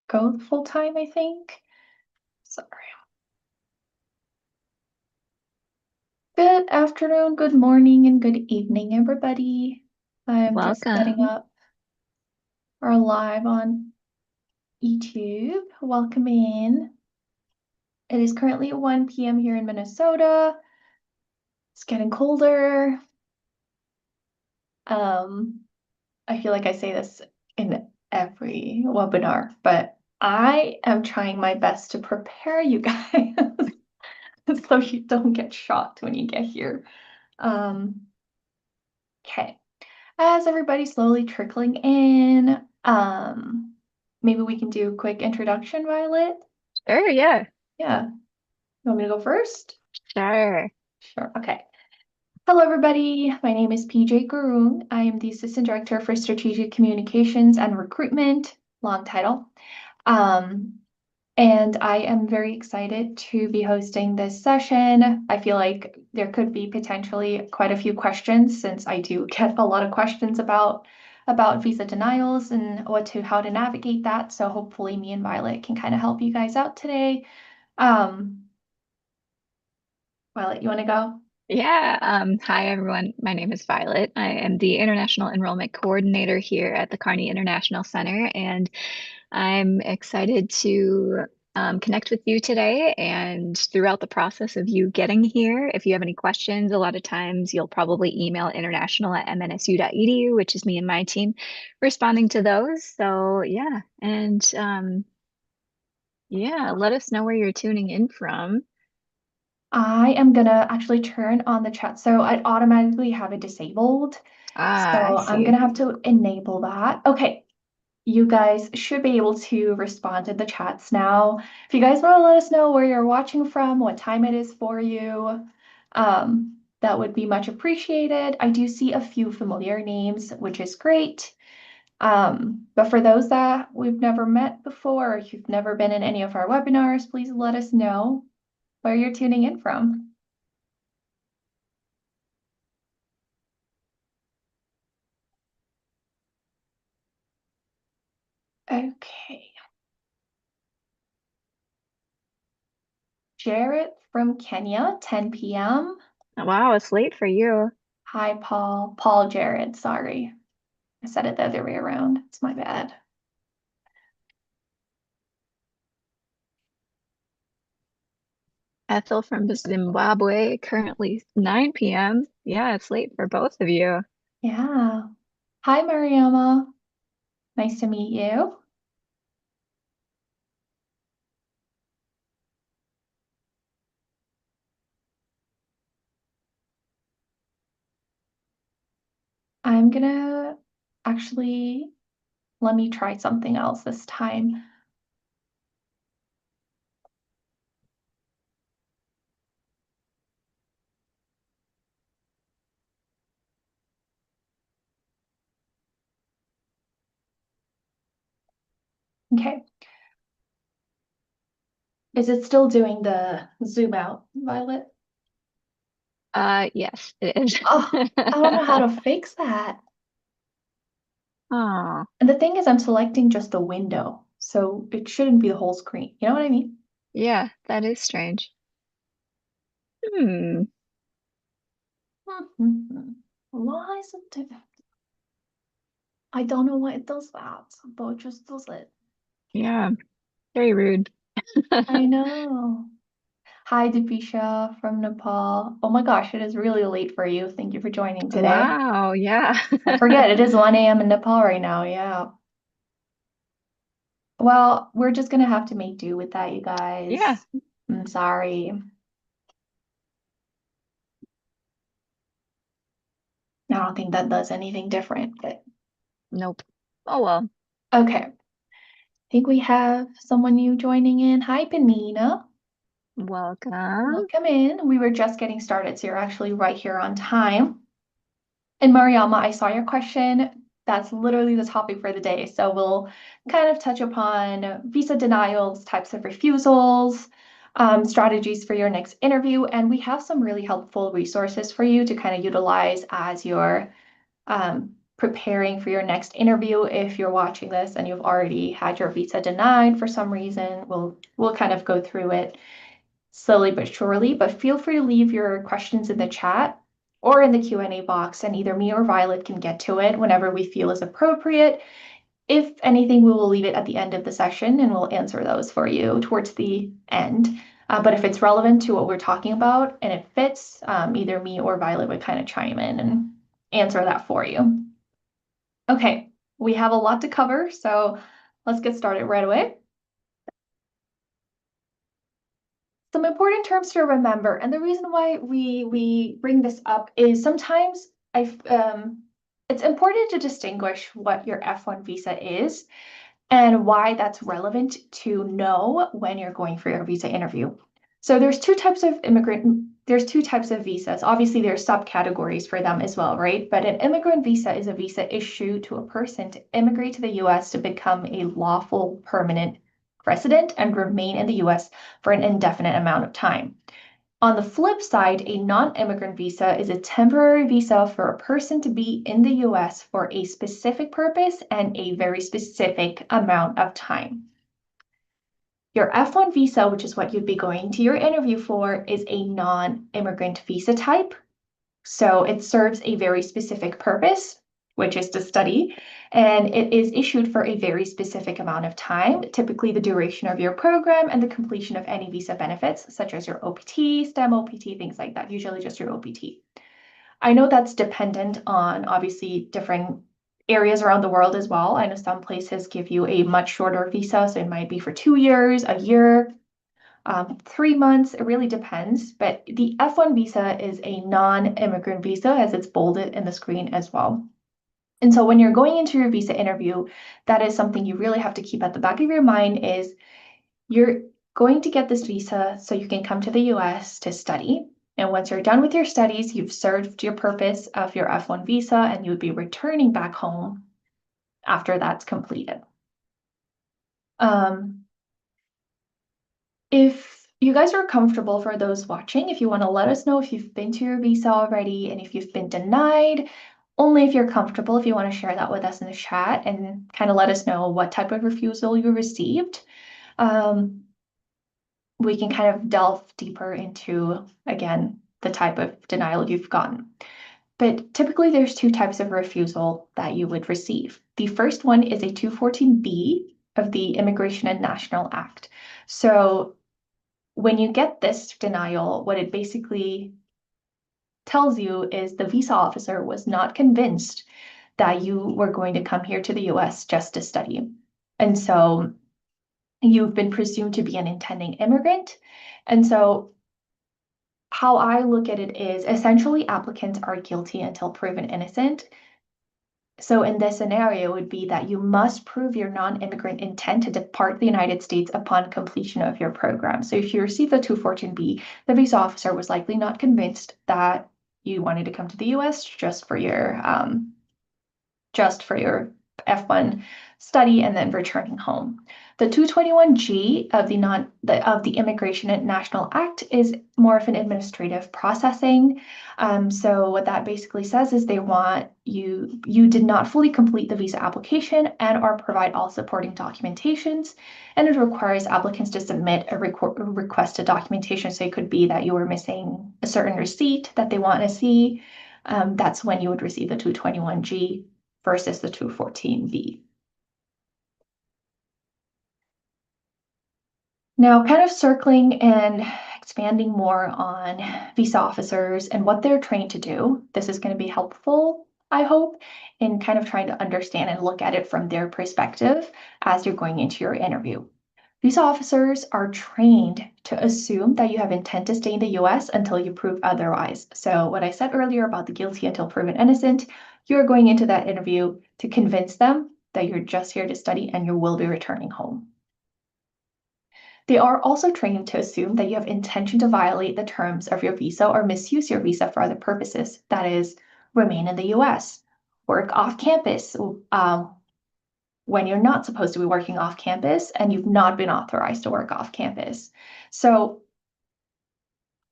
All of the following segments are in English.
go full time, I think. Sorry. Good afternoon, good morning, and good evening, everybody. I'm just setting Welcome. up our live on YouTube. Welcome in. It is currently 1 p.m. here in Minnesota. It's getting colder. Um, I feel like I say this in every webinar, but I am trying my best to prepare you guys so you don't get shocked when you get here. Okay. As everybody's slowly trickling in, maybe we can do a quick introduction, Violet. Sure, yeah. Yeah. You want me to go first? Sure. Sure. Okay. Hello, everybody. My name is PJ Gurung. I am the Assistant Director for Strategic Communications and Recruitment, long title. Um, And I am very excited to be hosting this session. I feel like there could be potentially quite a few questions since I do get a lot of questions about visa denials and how to navigate that. So hopefully me and Violet can kind of help you guys out today. Um, Violet, you want to go? Yeah. Hi, everyone. My name is Violet. I am the International Enrollment Coordinator here at the Kearney International Center, and I'm excited to connect with you today and throughout the process of you getting here. If you have any questions, a lot of times you'll probably email international@mnsu.edu, which is me and my team responding to those. So, yeah. And yeah, let us know where you're tuning in from. I am gonna actually turn on the chat. So I automatically have it disabled. Ah, I So I'm see. gonna have to enable that. Okay. You guys should be able to respond to the chats now. If you guys want to let us know where you're watching from, what time it is for you, that would be much appreciated. I do see a few familiar names, which is great. But for those that we've never met before, or you've never been in any of our webinars, please let us know where you're tuning in from. Okay. Jarrett from Kenya, 10 p.m. Wow, it's late for you. Hi, Paul. Paul Jarrett, sorry. I said it the other way around. It's my bad. Ethel from Zimbabwe, currently 9 p.m. Yeah, it's late for both of you. Yeah. Hi, Mariama. Nice to meet you. I'm gonna actually let me try something else this time. Okay. Is it still doing the zoom out, Violet? Yes, it is. Oh, I don't know how to fix that. Oh, And the thing is, I'm selecting just the window, so it shouldn't be the whole screen. You know what I mean? yeah, that is strange. Hmm. Why is it different? I don't know why it does that, but it just does it. Yeah, very rude. I know. Hi, Deepisha from Nepal. Oh my gosh, it is really late for you. Thank you for joining today. Wow, yeah. I forget, it is 1 a.m. in Nepal right now. Yeah. Well, we're just gonna have to make do with that, you Yeah, guys. I'm sorry. I don't think that does anything different, but nope. Oh well. okay. I think we have someone new joining in. Hi, Benina. Welcome. Welcome in. We were just getting started, so you're actually right here on time. And Mariama, I saw your question. That's literally the topic for the day. So we'll kind of touch upon visa denials, types of refusals, strategies for your next interview. And we have some really helpful resources for you to kind of utilize as you're preparing for your next interview. If you're watching this and you've already had your visa denied for some reason, we'll kind of go through it slowly but surely, but feel free to leave your questions in the chat or in the Q&A box, and either me or Violet can get to it whenever we feel is appropriate. If anything, we will leave it at the end of the session and we'll answer those for you towards the end. But if it's relevant to what we're talking about and it fits, either me or Violet would kind of chime in and answer that for you. Okay, we have a lot to cover, so let's get started right away. Some important terms to remember, and the reason why we bring this up is sometimes it's important to distinguish what your F-1 visa is and why that's relevant to know when you're going for your visa interview. So there's two types of visas. Obviously, there's subcategories for them as well, right? But an immigrant visa is a visa issued to a person to immigrate to the US to become a lawful permanent resident and remain in the US for an indefinite amount of time. On the flip side, a non-immigrant visa is a temporary visa for a person to be in the US for a specific purpose and a very specific amount of time. Your F-1 visa, which is what you'd be going to your interview for, is a non-immigrant visa type. So it serves a very specific purpose, which is to study, and it is issued for a very specific amount of time, typically the duration of your program and the completion of any visa benefits, such as your OPT, STEM OPT, things like that, usually just your OPT. I know that's dependent on obviously different areas around the world as well. I know some places give you a much shorter visa, so it might be for 2 years, a year, 3 months, it really depends. But the F-1 visa is a non-immigrant visa, as it's bolded in the screen as well. And so when you're going into your visa interview, that is something you really have to keep at the back of your mind is you're going to get this visa so you can come to the US to study. And once you're done with your studies, you've served your purpose of your F-1 visa and you would be returning back home after that's completed. If you guys are comfortable, for those watching, if you want to let us know if you've been to your visa already and if you've been denied, only if you're comfortable, if you want to share that with us in the chat and kind of let us know what type of refusal you received. We can kind of delve deeper into, again, the type of denial you've gotten. But typically there's two types of refusal that you would receive. The first one is a 214B of the Immigration and National Act. So when you get this denial, what it basically tells you is the visa officer was not convinced that you were going to come here to the US just to study. And so you've been presumed to be an intending immigrant. And so how I look at it is essentially applicants are guilty until proven innocent. So in this scenario, it would be that you must prove your non-immigrant intent to depart the United States upon completion of your program. So if you receive the 214B, the visa officer was likely not convinced that you wanted to come to the US just for your F-1 study and then returning home. The 221G of the Immigration and National Act is more of an administrative processing. So what that basically says is they want you did not fully complete the visa application and or provide all supporting documentations, and it requires applicants to submit a requested documentation. So it could be that you were missing a certain receipt that they want to see. That's when you would receive the 221G versus the 214B. Now, kind of circling and expanding more on visa officers and what they're trained to do. This is going to be helpful, I hope, in kind of trying to understand and look at it from their perspective as you're going into your interview. Visa officers are trained to assume that you have intent to stay in the US until you prove otherwise. So what I said earlier about the guilty until proven innocent, you're going into that interview to convince them that you're just here to study and you will be returning home. They are also trained to assume that you have intention to violate the terms of your visa or misuse your visa for other purposes. That is, remain in the US, work off campus when you're not supposed to be working off campus and you've not been authorized to work off campus. So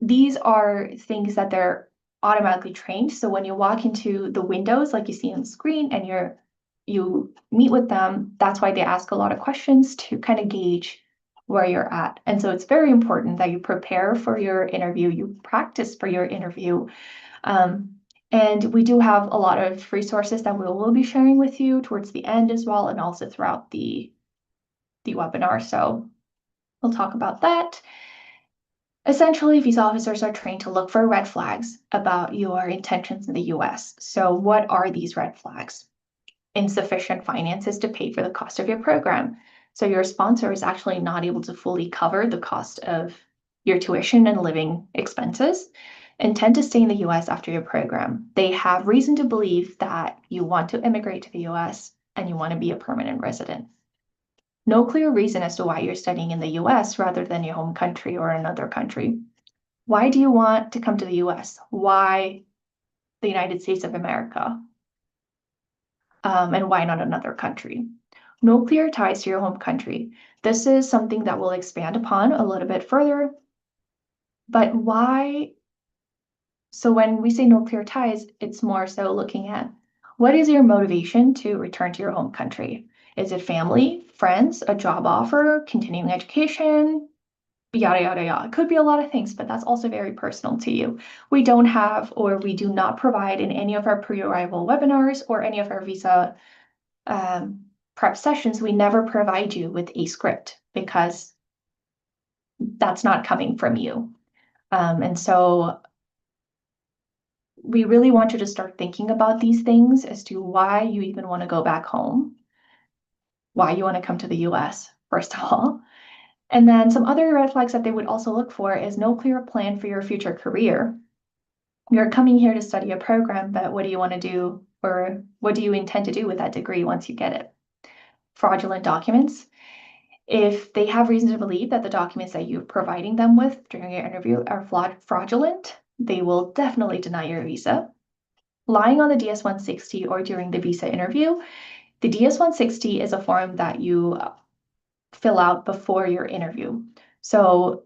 these are things that they're automatically trained. So when you walk into the windows, like you see on the screen, and you meet with them, that's why they ask a lot of questions to kind of gauge where you're at. And so it's very important that you prepare for your interview, you practice for your interview. Um, and we do have a lot of resources that we will be sharing with you towards the end as well, and also throughout the webinar. So we'll talk about that. Essentially, visa officers are trained to look for red flags about your intentions in the US. So what are these red flags? Insufficient finances to pay for the cost of your program. So your sponsor is actually not able to fully cover the cost of your tuition and living expenses. Intend to stay in the US after your program. They have reason to believe that you want to immigrate to the US and you want to be a permanent resident. No clear reason as to why you're studying in the US rather than your home country or another country. Why do you want to come to the US? Why the United States of America? And why not another country? No clear ties to your home country. This is something that we'll expand upon a little bit further. But why? So when we say no clear ties, it's more so looking at what is your motivation to return to your home country? Is it family, friends, a job offer, continuing education, yada, yada, yada. It could be a lot of things, but that's also very personal to you. We don't have, or we do not provide in any of our pre-arrival webinars or any of our visa prep sessions, we never provide you with a script because that's not coming from you. And so we really want you to start thinking about these things as to why you even want to go back home, why you want to come to the US, first of all. And then some other red flags that they would also look for is no clear plan for your future career. You're coming here to study a program, but what do you want to do, or what do you intend to do with that degree once you get it? Fraudulent documents. If they have reason to believe that the documents that you're providing them with during your interview are fraudulent, they will definitely deny your visa. Lying on the DS-160 or during the visa interview, the DS-160 is a form that you fill out before your interview. So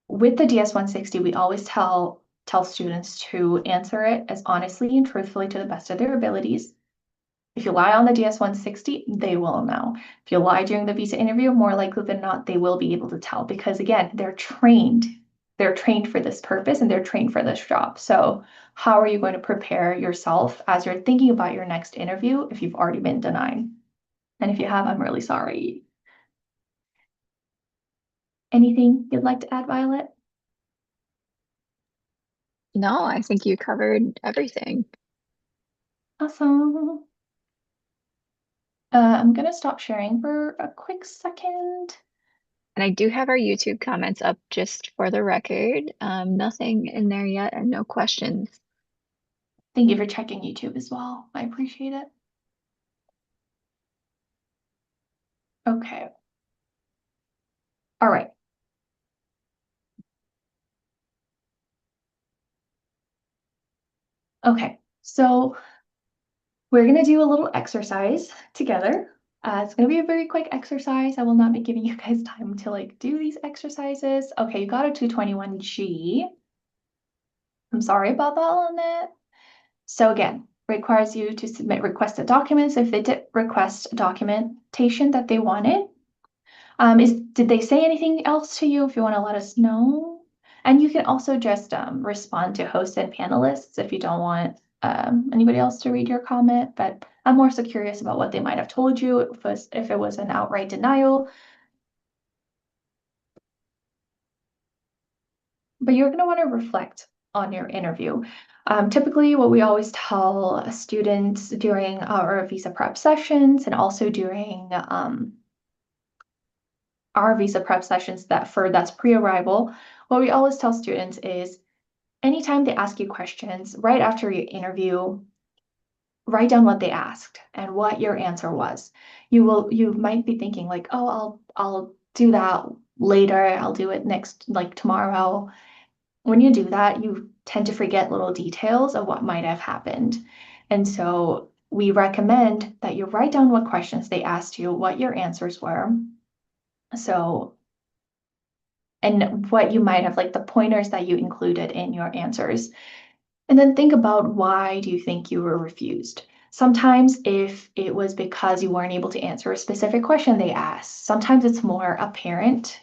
with the DS-160, we always tell students to answer it as honestly and truthfully to the best of their abilities. If you lie on the DS-160, they will know. If you lie during the visa interview, more likely than not, they will be able to tell because again, they're trained. They're trained for this purpose and they're trained for this job. So how are you going to prepare yourself as you're thinking about your next interview if you've already been denied? And if you have, I'm really sorry. Anything you'd like to add, Violet? No, I think you covered everything. Awesome. I'm gonna stop sharing for a quick second. And I do have our YouTube comments up just for the record. Nothing in there yet and no questions. Thank you for checking YouTube as well. I appreciate it. Okay. All right. Okay. So we're going to do a little exercise together. It's going to be a very quick exercise. I will not be giving you guys time to like do these exercises. Okay, you got a 221G. I'm sorry about that on that. So again, requires you to submit requested documents. If they did request documentation that they wanted, did they say anything else to you? If you want to let us know. And you can also just respond to hosts and panelists if you don't want anybody else to read your comment. But I'm more so curious about what they might have told you if it was an outright denial. But you're going to want to reflect on your interview. Typically, what we always tell students during our visa prep sessions and also during our visa prep sessions that's pre-arrival, what we always tell students is anytime they ask you questions right after your interview, write down what they asked and what your answer was. You might be thinking like, oh, I'll do that later. I'll do it next, like tomorrow. When you do that, you tend to forget little details of what might have happened. And so we recommend that you write down what questions they asked you, what your answers were. So and what you might have, like the pointers that you included in your answers. And then think about, why do you think you were refused? Sometimes if it was because you weren't able to answer a specific question they asked, sometimes it's more apparent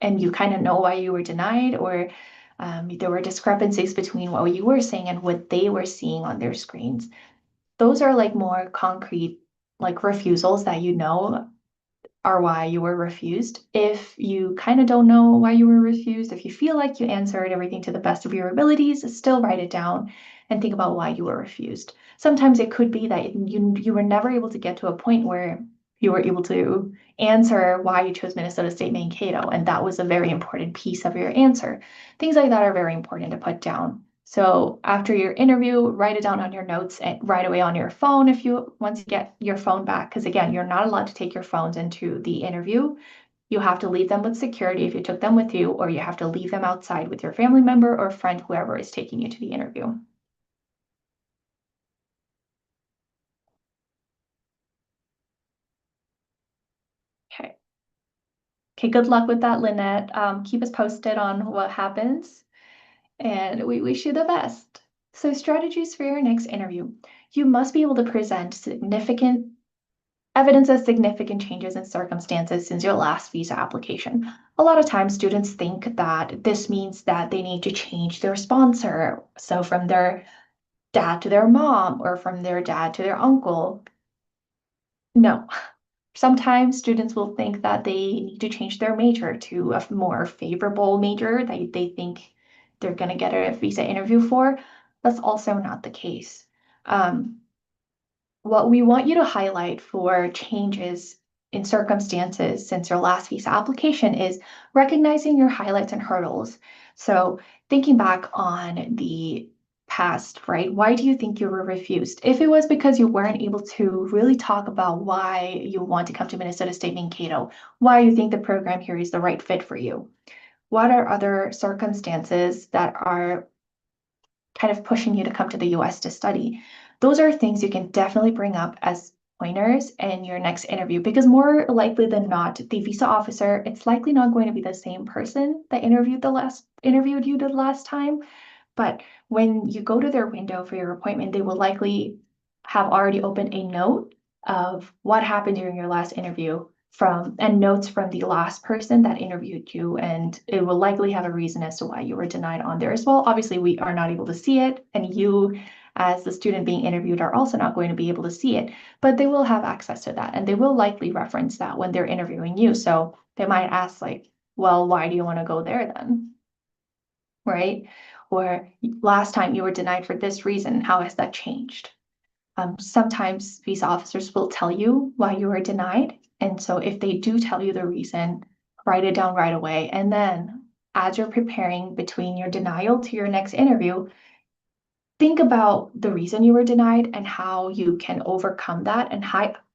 and you kind of know why you were denied, or there were discrepancies between what you were saying and what they were seeing on their screens. Those are like more concrete, like refusals that you know are why you were refused. If you kind of don't know why you were refused, if you feel like you answered everything to the best of your abilities, still write it down and think about why you were refused. Sometimes it could be that you were never able to get to a point where you were able to answer why you chose Minnesota State Mankato, and that was a very important piece of your answer. Things like that are very important to put down. So after your interview, write it down on your notes and right away on your phone if you once you get your phone back. Because again, you're not allowed to take your phones into the interview. You have to leave them with security if you took them with you, or you have to leave them outside with your family member or friend, whoever is taking you to the interview. Okay. Okay, good luck with that, Lynette. Keep us posted on what happens, and we wish you the best. So, strategies for your next interview. You must be able to present significant evidence of significant changes in circumstances since your last visa application. A lot of times, students think that this means that they need to change their sponsor. So, from their dad to their mom, or from their dad to their uncle. No. Sometimes students will think that they need to change their major to a more favorable major that they think they're going to get a visa interview for. That's also not the case. Um, what we want you to highlight for changes in circumstances since your last visa application is recognizing your highlights and hurdles. So, thinking back on the past, right? Why do you think you were refused? If it was because you weren't able to really talk about why you want to come to Minnesota State Mankato, why you think the program here is the right fit for you, what are other circumstances that are kind of pushing you to come to the US to study? Those are things you can definitely bring up as pointers in your next interview, because more likely than not, the visa officer, it's likely not going to be the same person that interviewed you the last time. But when you go to their window for your appointment, they will likely have already opened a note of what happened during your last interview from and notes from the last person that interviewed you, and it will likely have a reason as to why you were denied on there as well. Obviously, we are not able to see it, and you as the student being interviewed are also not going to be able to see it, but they will have access to that, and they will likely reference that when they're interviewing you. So they might ask, like, well, why do you want to go there then? Right? Or last time you were denied for this reason, how has that changed? Sometimes visa officers will tell you why you were denied. And so if they do tell you the reason, write it down right away. And then as you're preparing between your denial to your next interview, think about the reason you were denied and how you can overcome that, and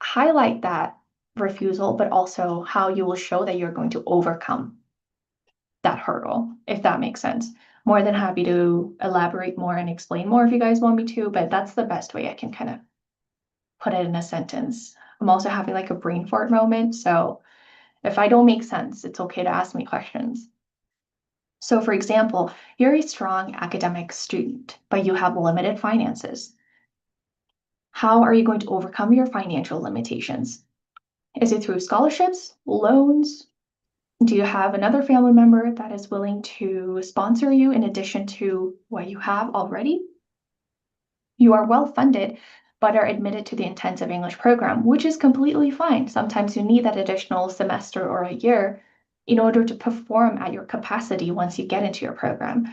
highlight that refusal, but also how you will show that you're going to overcome that hurdle, if that makes sense. More than happy to elaborate more and explain more if you guys want me to, but that's the best way I can kind of put it in a sentence. I'm also having like a brain fart moment, so if I don't make sense, it's okay to ask me questions. So, for example, you're a strong academic student, but you have limited finances. How are you going to overcome your financial limitations? Is it through scholarships, loans? Do you have another family member that is willing to sponsor you in addition to what you have already? You are well funded, but are admitted to the intensive English program, which is completely fine. Sometimes you need that additional semester or a year in order to perform at your capacity once you get into your program.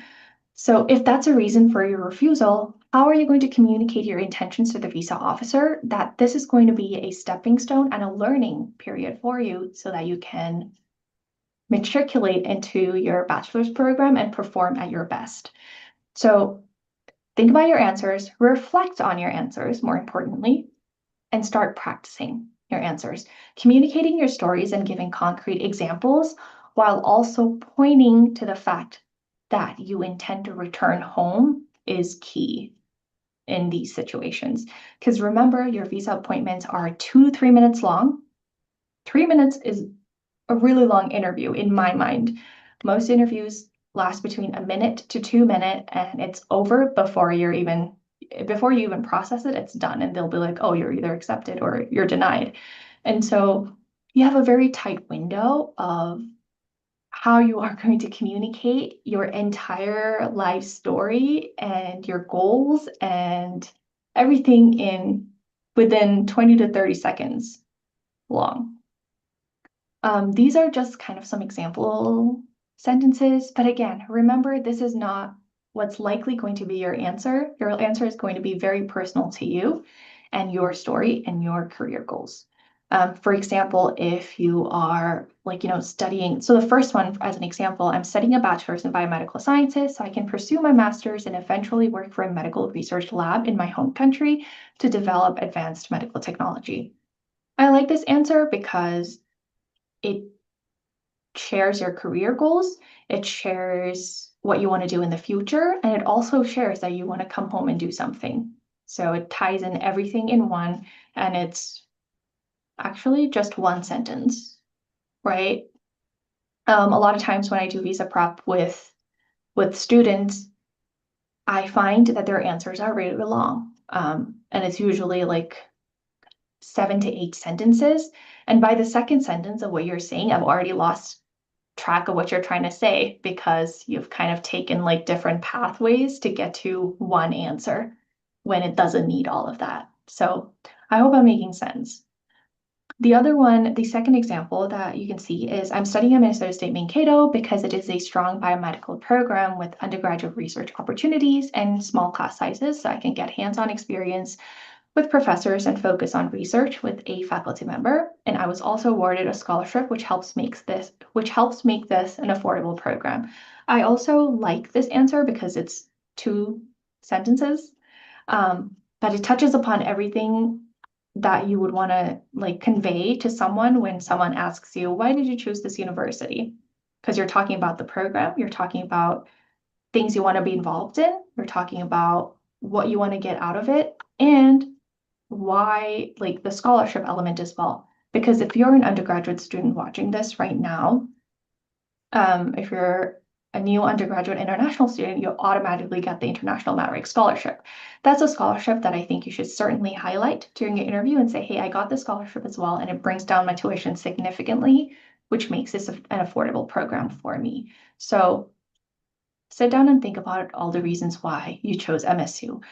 So, if that's a reason for your refusal, how are you going to communicate your intentions to the visa officer that this is going to be a stepping stone and a learning period for you so that you can matriculate into your bachelor's program and perform at your best? So, think about your answers, reflect on your answers, more importantly, and start practicing your answers. Communicating your stories and giving concrete examples while also pointing to the fact that you intend to return home is key in these situations. Because remember, your visa appointments are 2 to 3 minutes long. 3 minutes is a really long interview in my mind. Most interviews lasts between a minute to 2 minutes, and it's over before you even process it, it's done. And they'll be like, oh, you're either accepted or you're denied. And so you have a very tight window of how you are going to communicate your entire life story and your goals and everything in within 20 to 30 seconds long. These are just kind of some example sentences, but again, remember this is not what's likely going to be your answer. Your answer is going to be very personal to you and your story and your career goals. For example, if you are studying, so the first one as an example, I'm studying a bachelor's in biomedical sciences, so I can pursue my master's and eventually work for a medical research lab in my home country to develop advanced medical technology. I like this answer because it shares your career goals, it shares what you want to do in the future, and it also shares that you want to come home and do something. So it ties in everything in one, and it's actually just one sentence, right? A lot of times when I do visa prep with students, I find that their answers are really long. And it's usually like 7 to 8 sentences. And by the second sentence of what you're saying, I've already lost track of what you're trying to say because you've kind of taken like different pathways to get to one answer when it doesn't need all of that. So I hope I'm making sense. The other one, the second example that you can see is I'm studying at Minnesota State Mankato because it is a strong biomedical program with undergraduate research opportunities and small class sizes, so I can get hands-on experience with professors and focus on research with a faculty member. And I was also awarded a scholarship, which helps make this an affordable program. I also like this answer because it's 2 sentences, but it touches upon everything that you would want to like convey to someone when someone asks you, why did you choose this university? Because you're talking about the program, you're talking about things you want to be involved in, you're talking about what you want to get out of it, and why, like the scholarship element as well. Because if you're an undergraduate student watching this right now, if you're a new undergraduate international student, you automatically get the International Maverick Scholarship. That's a scholarship that I think you should certainly highlight during your interview and say, hey, I got this scholarship as well, and it brings down my tuition significantly, which makes this an affordable program for me. So sit down and think about all the reasons why you chose MSU.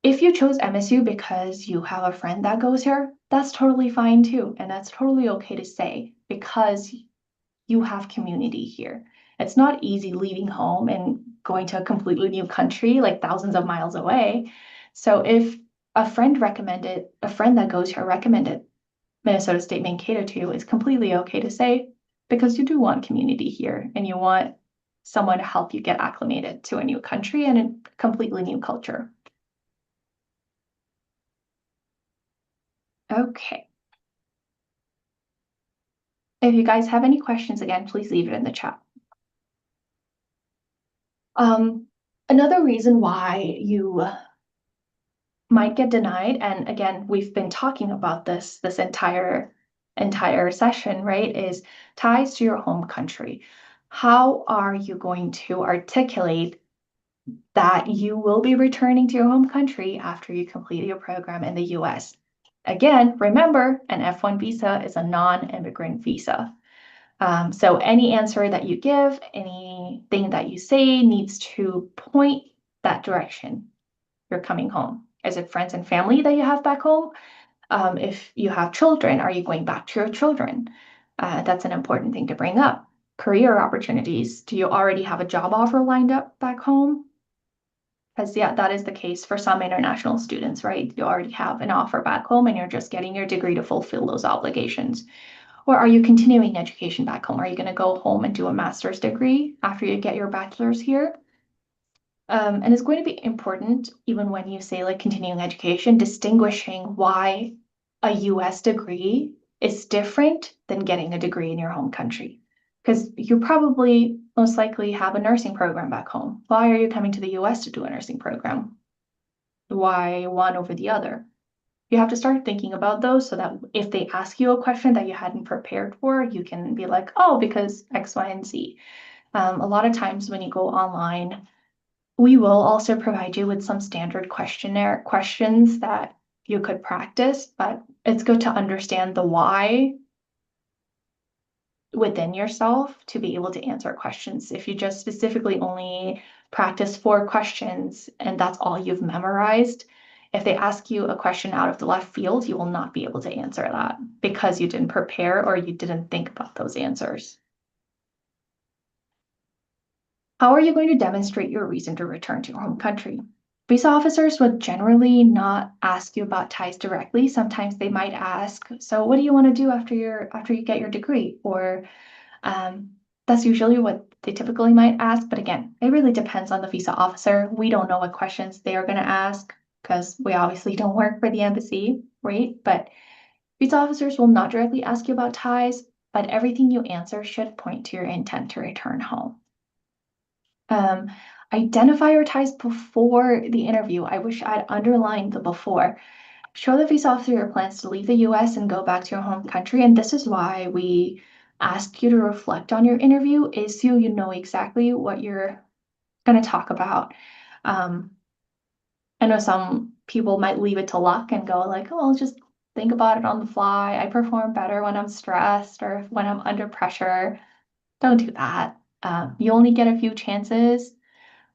If you chose MSU because you have a friend that goes here, that's totally fine too. And that's totally okay to say because you have community here. It's not easy leaving home and going to a completely new country, like thousands of miles away. So if a friend that goes here recommended Minnesota State Mankato to you, it's completely okay to say because you do want community here and you want someone to help you get acclimated to a new country and a completely new culture. Okay. If you guys have any questions, again, please leave it in the chat. Another reason why you might get denied, and again, we've been talking about this entire session, right, is ties to your home country. How are you going to articulate that you will be returning to your home country after you complete your program in the US? Again, remember, an F-1 visa is a non-immigrant visa. So any answer that you give, anything that you say needs to point that direction. You're coming home. Is it friends and family that you have back home? If you have children, are you going back to your children? That's an important thing to bring up. Career opportunities. Do you already have a job offer lined up back home? Because yeah, that is the case for some international students, right? You already have an offer back home and you're just getting your degree to fulfill those obligations. Or are you continuing education back home? Are you going to go home and do a master's degree after you get your bachelor's here? And it's going to be important, even when you say like continuing education, distinguishing why a US degree is different than getting a degree in your home country. Because you probably most likely have a nursing program back home. Why are you coming to the US to do a nursing program? Why one over the other? You have to start thinking about those so that if they ask you a question that you hadn't prepared for, you can be like, oh, because X, Y, and Z. A lot of times when you go online, we will also provide you with some standard questionnaire questions that you could practice, but it's good to understand the why within yourself to be able to answer questions. If you just specifically only practice 4 questions and that's all you've memorized, if they ask you a question out of the left field, you will not be able to answer that because you didn't prepare or you didn't think about those answers. How are you going to demonstrate your reason to return to your home country? Visa officers would generally not ask you about ties directly. Sometimes they might ask, so what do you want to do after you get your degree? Or um, that's usually what they typically might ask. But again, it really depends on the visa officer. We don't know what questions they are going to ask because we obviously don't work for the embassy, right? But visa officers will not directly ask you about ties, but everything you answer should point to your intent to return home. Um, Identify your ties before the interview. I wish I'd underlined the before. Show the visa officer your plans to leave the US and go back to your home country. And this is why we ask you to reflect on your interview, is so you know exactly what you're going to talk about. Um, I know some people might leave it to luck and go like, oh, I'll just think about it on the fly. I perform better when I'm stressed or when I'm under pressure. Don't do that. You only get a few chances.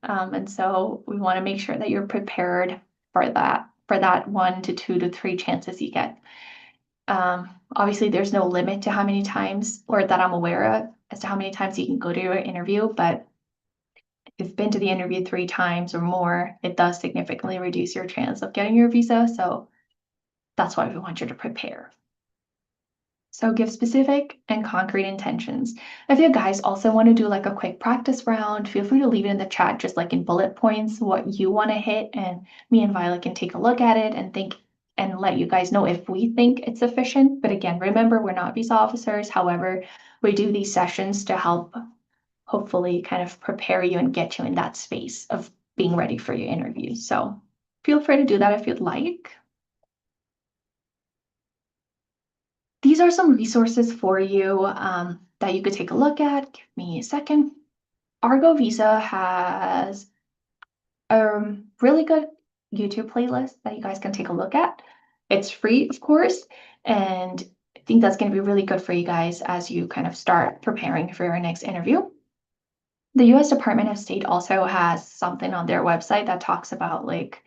And so we want to make sure that you're prepared for that 1 to 2 to 3 chances you get. Obviously, there's no limit to how many times, or that I'm aware of, as to how many times you can go to your interview. But if you've been to the interview 3 times or more, it does significantly reduce your chance of getting your visa. So that's why we want you to prepare. So give specific and concrete intentions. If you guys also want to do like a quick practice round, feel free to leave it in the chat, just like in bullet points, what you want to hit, and me and Violet can take a look at it and think and let you guys know if we think it's sufficient. But again, remember, we're not visa officers. However, we do these sessions to help hopefully kind of prepare you and get you in that space of being ready for your interview. So feel free to do that if you'd like. These are some resources for you that you could take a look at. Give me a second. Argo Visa has a really good YouTube playlist that you guys can take a look at. It's free, of course, and I think that's going to be really good for you guys as you kind of start preparing for your next interview. The US Department of State also has something on their website that talks about like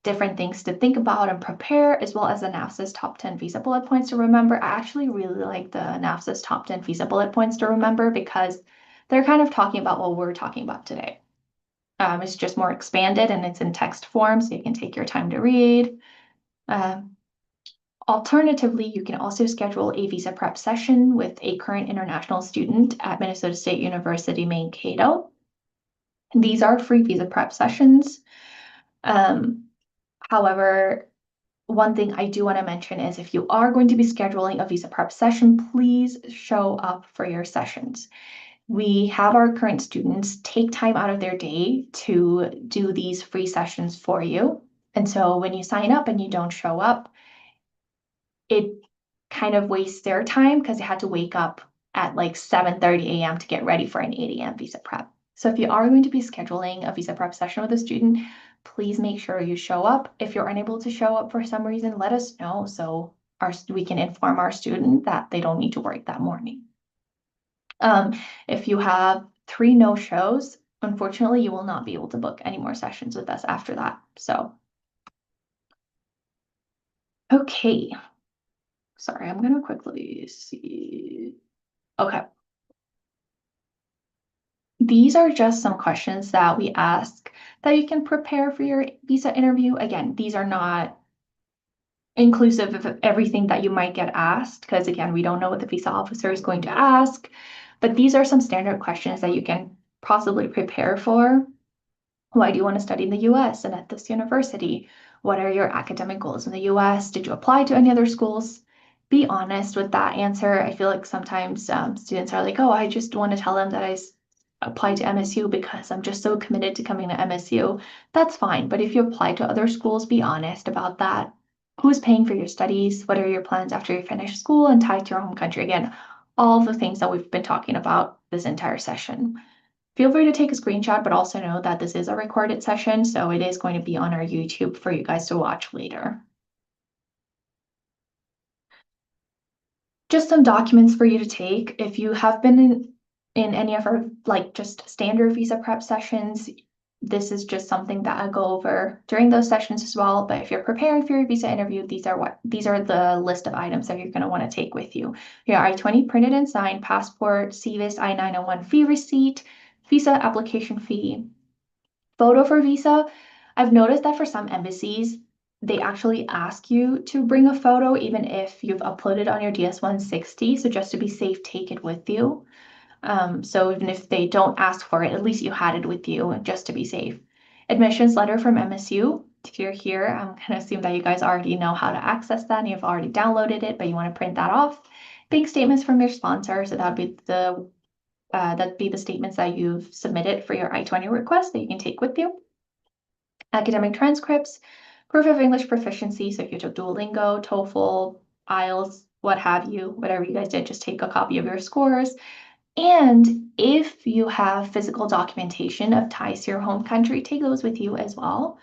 different things to think about and prepare, as well as the NAFSA's top 10 visa bullet points to remember. I actually really like the NAFSA's top 10 visa bullet points to remember because they're kind of talking about what we're talking about today. It's just more expanded and it's in text form, so you can take your time to read. Alternatively, you can also schedule a visa prep session with a current international student at Minnesota State University Mankato. These are free visa prep sessions. However, one thing I do want to mention is if you are going to be scheduling a visa prep session, please show up for your sessions. We have our current students take time out of their day to do these free sessions for you. And so when you sign up and you don't show up, it kind of wastes their time because they had to wake up at like 7:30 a.m. to get ready for an 8 a.m. visa prep. So if you are going to be scheduling a visa prep session with a student, please make sure you show up. If you're unable to show up for some reason, let us know so we can inform our student that they don't need to work that morning. If you have 3 no-shows, unfortunately, you will not be able to book any more sessions with us after that. So, okay. Sorry, I'm gonna quickly see. Okay. These are just some questions that we ask that you can prepare for your visa interview. Again, these are not inclusive of everything that you might get asked, because again, we don't know what the visa officer is going to ask, but these are some standard questions that you can possibly prepare for. Why do you want to study in the US and at this university? What are your academic goals in the US? Did you apply to any other schools? Be honest with that answer. I feel like sometimes students are like, oh, I just want to tell them that applied to MSU because I'm just so committed to coming to MSU. That's fine. But if you apply to other schools, be honest about that. Who's paying for your studies? What are your plans after you finish school and tied to your home country? Again, all the things that we've been talking about this entire session. Feel free to take a screenshot, but also know that this is a recorded session, so it is going to be on our YouTube for you guys to watch later. Just some documents for you to take. If you have been in any of our like just standard visa prep sessions, this is just something that I go over during those sessions as well. But if you're preparing for your visa interview, these are the list of items that you're going to want to take with you. Your I-20 printed and signed, passport, CVIS I-901 fee receipt, visa application fee, photo for visa. I've noticed that for some embassies, they actually ask you to bring a photo even if you've uploaded on your DS-160. So just to be safe, take it with you. So even if they don't ask for it, at least you had it with you just to be safe. Admissions letter from MSU. If you're here, I'm going to assume that you guys already know how to access that and you've already downloaded it, but you want to print that off. Bank statements from your sponsor. So that'd be the statements that you've submitted for your I-20 request that you can take with you. Academic transcripts, proof of English proficiency. So if you took Duolingo, TOEFL, IELTS, what have you, whatever you guys did, just take a copy of your scores. And if you have physical documentation of ties to your home country, take those with you as well.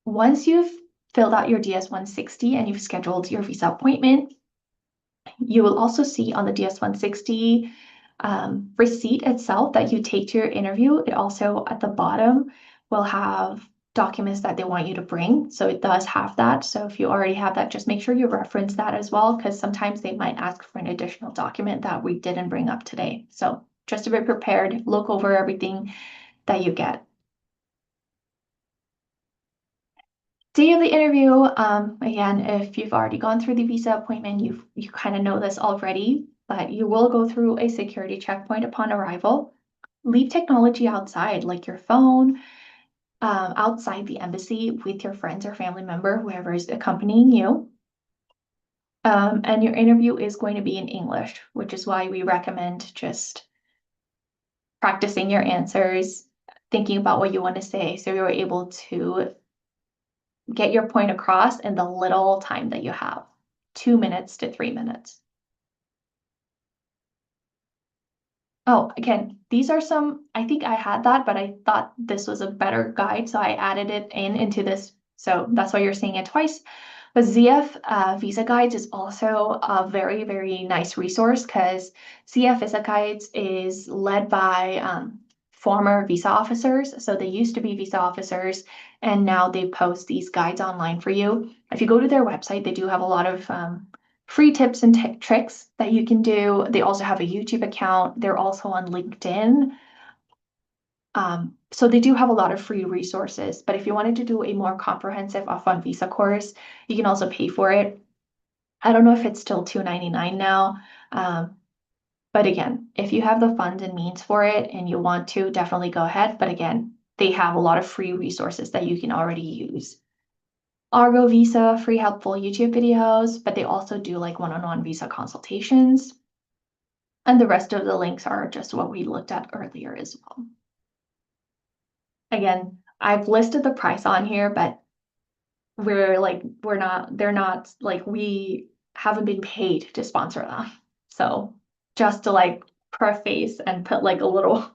Once you've filled out your DS-160 and you've scheduled your visa appointment, you will also see on the DS-160 receipt itself that you take to your interview. It also at the bottom will have documents that they want you to bring. So it does have that. So if you already have that, just make sure you reference that as well, because sometimes they might ask for an additional document that we didn't bring up today. So just to be prepared, look over everything that you get. Day of the interview, again, if you've already gone through the visa appointment, you kind of know this already, but you will go through a security checkpoint upon arrival. Leave technology outside, like your phone, outside the embassy with your friends or family member, whoever is accompanying you. And your interview is going to be in English, which is why we recommend just practicing your answers, thinking about what you want to say, so you're able to get your point across in the little time that you have, 2 minutes to 3 minutes. Oh, again, these are some, I think I had that, but I thought this was a better guide, so I added it into this. So that's why you're seeing it twice. But ZF Visa Guides is also a very, very nice resource because ZF Visa Guides is led by former visa officers. So they used to be visa officers and now they post these guides online for you. If you go to their website, they do have a lot of free tips and tricks that you can do. They also have a YouTube account. They're also on LinkedIn. So they do have a lot of free resources, but if you wanted to do a more comprehensive F-1 visa course, you can also pay for it. I don't know if it's still $2.99 now. But again, if you have the funds and means for it and you want to, definitely go ahead. But again, they have a lot of free resources that you can already use. Argo Visa, free helpful YouTube videos, but they also do like one-on-one visa consultations. And the rest of the links are just what we looked at earlier as well. Again, I've listed the price on here, but they're not like, we haven't been paid to sponsor them. So just to like preface and put like a little,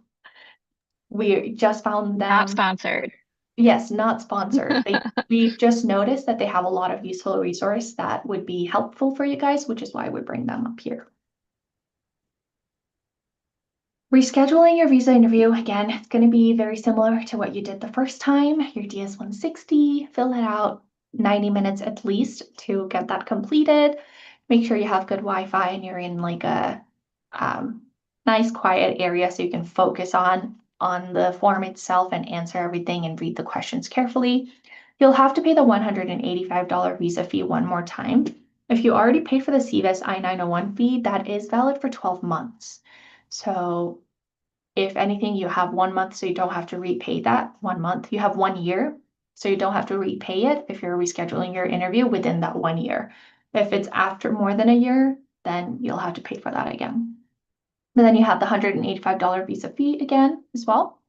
we just found Not them. sponsored. Yes, not sponsored. We've just noticed that they have a lot of useful resource that would be helpful for you guys, which is why we bring them up here. Rescheduling your visa interview, again, it's going to be very similar to what you did the first time. Your DS-160, fill it out 90 minutes at least to get that completed. Make sure you have good Wi-Fi and you're in like a nice quiet area so you can focus on the form itself and answer everything and read the questions carefully. You'll have to pay the $185 visa fee one more time. If you already paid for the CVIS I-901 fee, that is valid for 12 months. So if anything, you have 1 month, so you don't have to repay that 1 month. You have 1 year, so you don't have to repay it if you're rescheduling your interview within that 1 year. If it's after more than a year, then you'll have to pay for that again. But then you have the $185 visa fee again as well.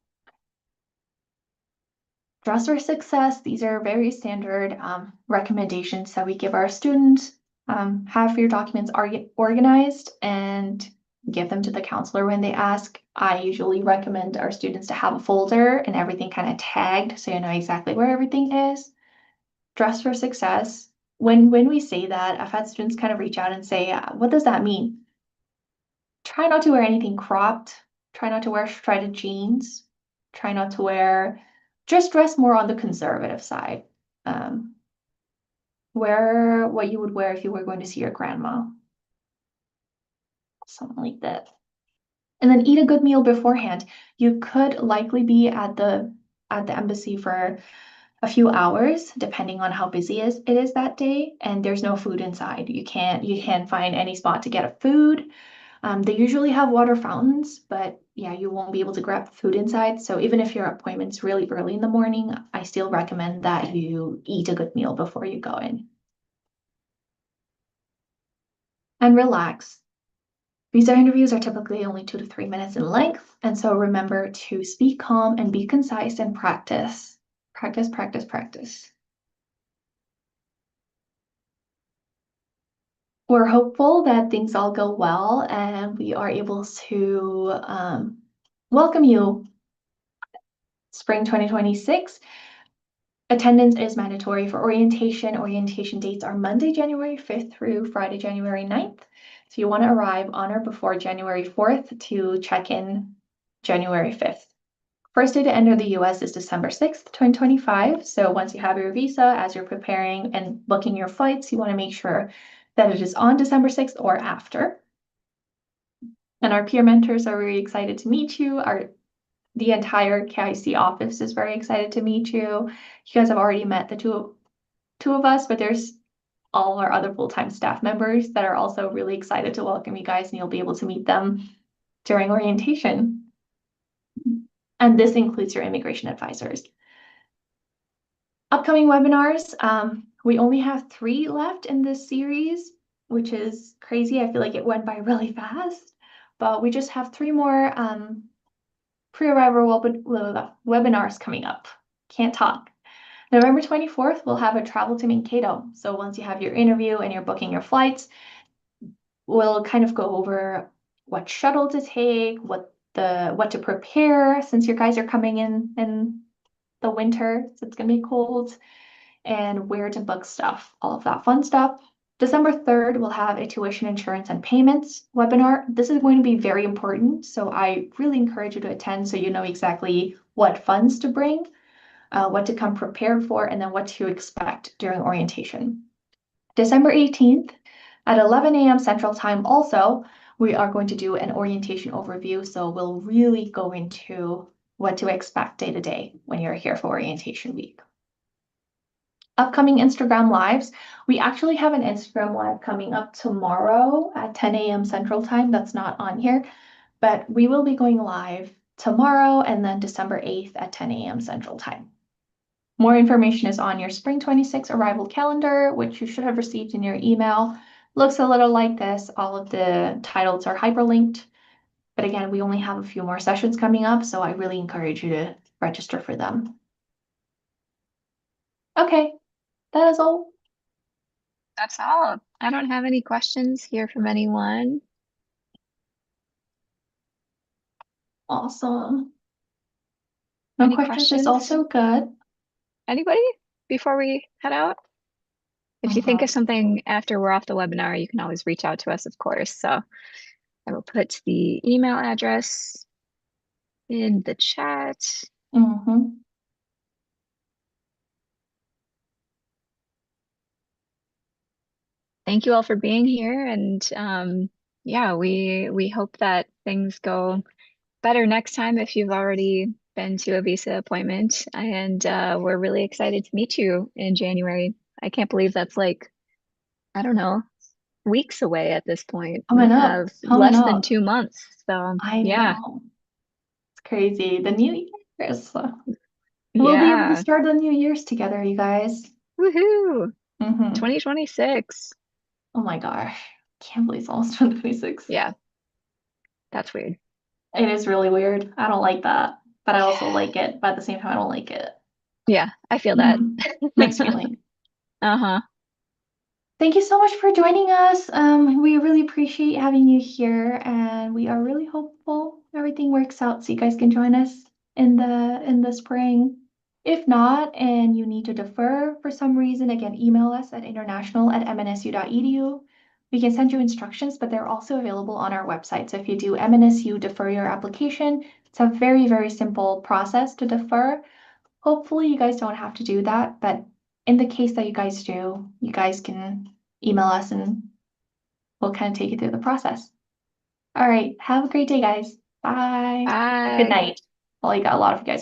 Dress for success. These are very standard recommendations that we give our students. Have your documents organized and give them to the counselor when they ask. I usually recommend our students to have a folder and everything kind of tagged so you know exactly where everything is. Dress for success. When we say that, I've had students kind of reach out and say, what does that mean? Try not to wear anything cropped. Try not to wear shredded jeans. Try not to wear, just dress more on the conservative side. Um, wear what you would wear if you were going to see your grandma, something like that. And then eat a good meal beforehand. You could likely be at the embassy for a few hours, depending on how busy it is that day, and there's no food inside. You can't find any spot to get a food. They usually have water fountains, but yeah, you won't be able to grab food inside. So even if your appointment's really early in the morning, I still recommend that you eat a good meal before you go in. And relax. Visa interviews are typically only 2 to 3 minutes in length, and so remember to speak calm and be concise and practice. Practice, practice, practice. We're hopeful that things all go well and we are able to welcome you spring 2026. Attendance is mandatory for orientation. Orientation dates are Monday, January 5th through Friday, January 9th. So you want to arrive on or before January 4th to check in January 5th. First day to enter the US is December 6th, 2025. So once you have your visa, as you're preparing and booking your flights, you want to make sure that it is on December 6th or after. And our peer mentors are very excited to meet you. The entire KIC office is very excited to meet you. You guys have already met the two of us, but there's all our other full-time staff members that are also really excited to welcome you guys, and you'll be able to meet them during orientation. And this includes your immigration advisors. Upcoming webinars, we only have 3 left in this series, which is crazy. I feel like it went by really fast, but we just have 3 more pre-arrival webinars coming up. Can't talk. November 24th, we'll have a travel to Mankato. So once you have your interview and you're booking your flights, we'll kind of go over what shuttle to take, what to prepare since your guys are coming in the winter, so it's gonna be cold, and where to book stuff, all of that fun stuff. December 3rd, we'll have a tuition insurance and payments webinar. This is going to be very important, so I really encourage you to attend so you know exactly what funds to bring, what to come prepared for, and then what to expect during orientation. December 18th at 11 a.m. Central Time also, we are going to do an orientation overview, so we'll really go into what to expect day to day when you're here for orientation week. Upcoming Instagram lives. We actually have an Instagram live coming up tomorrow at 10 a.m. Central Time. That's not on here, but we will be going live tomorrow and then December 8th at 10 a.m. Central Time. More information is on your Spring 26 arrival calendar, which you should have received in your email. Looks a little like this. All of the titles are hyperlinked. But again, we only have a few more sessions coming up, so I really encourage you to register for them. Okay, that is all. That's all. I don't have any questions here from anyone. Awesome. No Any questions is questions? also good. Anybody before we head out? If you think of Mhm. something after we're off the webinar, you can always reach out to us, of course. So I will put the email address in the chat. Mhm. Thank you all for being here, and yeah, we hope that things go better next time if you've already been to a visa appointment. And we're really excited to meet you in January. I can't believe that's like, I don't know, weeks away at this point. We Coming up, have coming less than up. 2 months. So I yeah, know. It's crazy. The new year's. We'll be able to yeah. start the new year's together, you guys. Woohoo! Hmm. 2026. Oh my gosh. Can't believe it's almost 2026. Yeah, that's weird. It is really weird. I don't like that, but I also like it. But at the same time, I don't like it. Yeah, I feel that. Hmm. Mixed feeling. Uh-huh. Thank you so much for joining us. We really appreciate having you here, and we are really hopeful everything works out so you guys can join us in the spring. If not, and you need to defer for some reason, again, email us at international@mnsu.edu. We can send you instructions, but they're also available on our website. So if you do MNSU defer your application, it's a very, very simple process to defer. Hopefully you guys don't have to do that, but in the case that you guys do, you guys can email us and we'll kind of take you through the process. All right. Have a great day, guys. Bye. Or good Bye. night. Well, you got a lot of you guys.